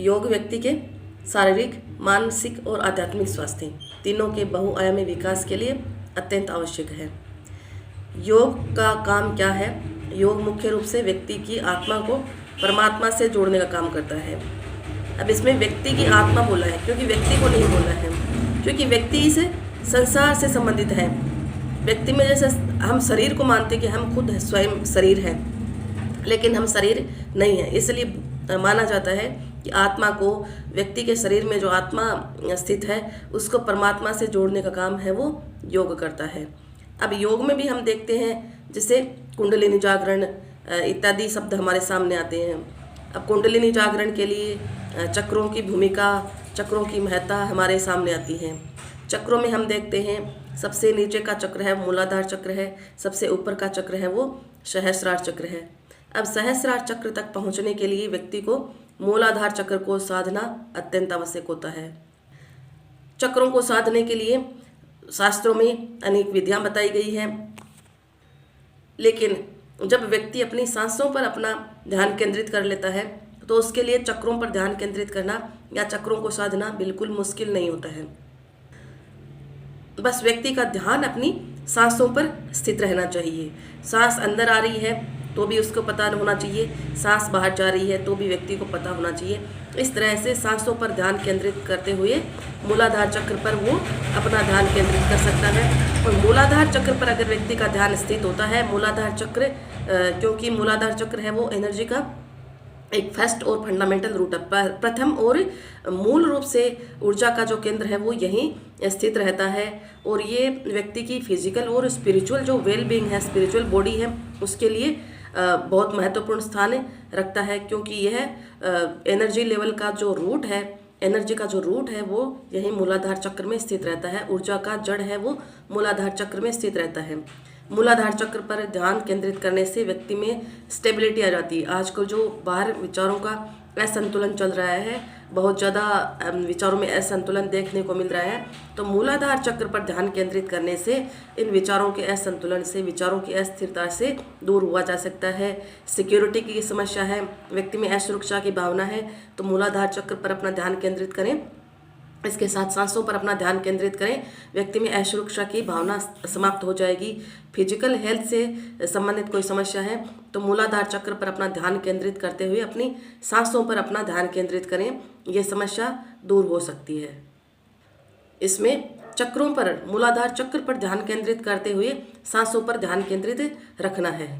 योग व्यक्ति के शारीरिक, मानसिक और आध्यात्मिक स्वास्थ्य तीनों के बहुआयामी विकास के लिए अत्यंत आवश्यक है। योग का काम क्या है? योग मुख्य रूप से व्यक्ति की आत्मा को परमात्मा से जोड़ने का काम करता है। अब इसमें व्यक्ति की आत्मा बोला है क्योंकि व्यक्ति को नहीं बोला है, क्योंकि व्यक्ति इस संसार से संबंधित है। व्यक्ति में जैसे हम शरीर को मानते कि हम खुद स्वयं शरीर हैं, लेकिन हम शरीर नहीं है। इसलिए माना जाता है कि आत्मा को, व्यक्ति के शरीर में जो आत्मा स्थित है उसको परमात्मा से जोड़ने का काम है वो योग करता है। अब योग में भी हम देखते हैं जैसे कुंडलिनी जागरण इत्यादि शब्द हमारे सामने आते हैं। अब कुंडलिनी जागरण के लिए चक्रों की भूमिका, चक्रों की महत्ता हमारे सामने आती है। चक्रों में हम देखते हैं सबसे नीचे का चक्र है मूलाधार चक्र है, सबसे ऊपर का चक्र है वो सहस्रार चक्र है। अब सहस्रार चक्र तक पहुंचने के लिए व्यक्ति को मूलाधार चक्र को साधना अत्यंत आवश्यक होता है। चक्रों को साधने के लिए शास्त्रों में अनेक विधियां बताई गई हैं, लेकिन जब व्यक्ति अपनी सांसों पर अपना ध्यान केंद्रित कर लेता है तो उसके लिए चक्रों पर ध्यान केंद्रित करना या चक्रों को साधना बिल्कुल मुश्किल नहीं होता है। बस व्यक्ति का ध्यान अपनी सांसों पर स्थित रहना चाहिए। सांस अंदर आ रही है तो भी उसको पता होना चाहिए, सांस बाहर जा रही है तो भी व्यक्ति को पता होना चाहिए। इस तरह से सांसों पर ध्यान केंद्रित करते हुए मूलाधार चक्र पर वो अपना ध्यान केंद्रित कर सकता है। और मूलाधार चक्र पर अगर व्यक्ति का ध्यान स्थित होता है, मूलाधार चक्र क्योंकि मूलाधार चक्र है वो एनर्जी का एक फर्स्ट और फंडामेंटल रूट है, प्रथम और मूल रूप से ऊर्जा का जो केंद्र है वो यहीं स्थित रहता है। और ये व्यक्ति की फिजिकल और स्पिरिचुअल जो वेल बीइंग है, स्पिरिचुअल बॉडी है, उसके लिए बहुत महत्वपूर्ण स्थान रखता है, क्योंकि यह एनर्जी लेवल का जो रूट है, एनर्जी का जो रूट है वो यही मूलाधार चक्र में स्थित रहता है। ऊर्जा का जड़ है वो मूलाधार चक्र में स्थित रहता है। मूलाधार चक्र पर ध्यान केंद्रित करने से व्यक्ति में स्टेबिलिटी आ जाती है। आजकल जो बाहर विचारों का असंतुलन चल रहा है, बहुत ज़्यादा विचारों में असंतुलन देखने को मिल रहा है, तो मूलाधार चक्र पर ध्यान केंद्रित करने से इन विचारों के असंतुलन से, विचारों की अस्थिरता से दूर हुआ जा सकता है। सिक्योरिटी की समस्या है, व्यक्ति में असुरक्षा की भावना है, तो मूलाधार चक्र पर अपना ध्यान केंद्रित करें। इसके साथ सांसों पर अपना ध्यान केंद्रित करें, व्यक्ति में असुरक्षा की भावना समाप्त हो जाएगी। फिजिकल हेल्थ से संबंधित कोई समस्या है तो मूलाधार चक्र पर अपना ध्यान केंद्रित करते हुए अपनी सांसों पर अपना ध्यान केंद्रित करें, ये समस्या दूर हो सकती है। इसमें चक्रों पर, मूलाधार चक्र पर ध्यान केंद्रित करते हुए सांसों पर ध्यान केंद्रित रखना है।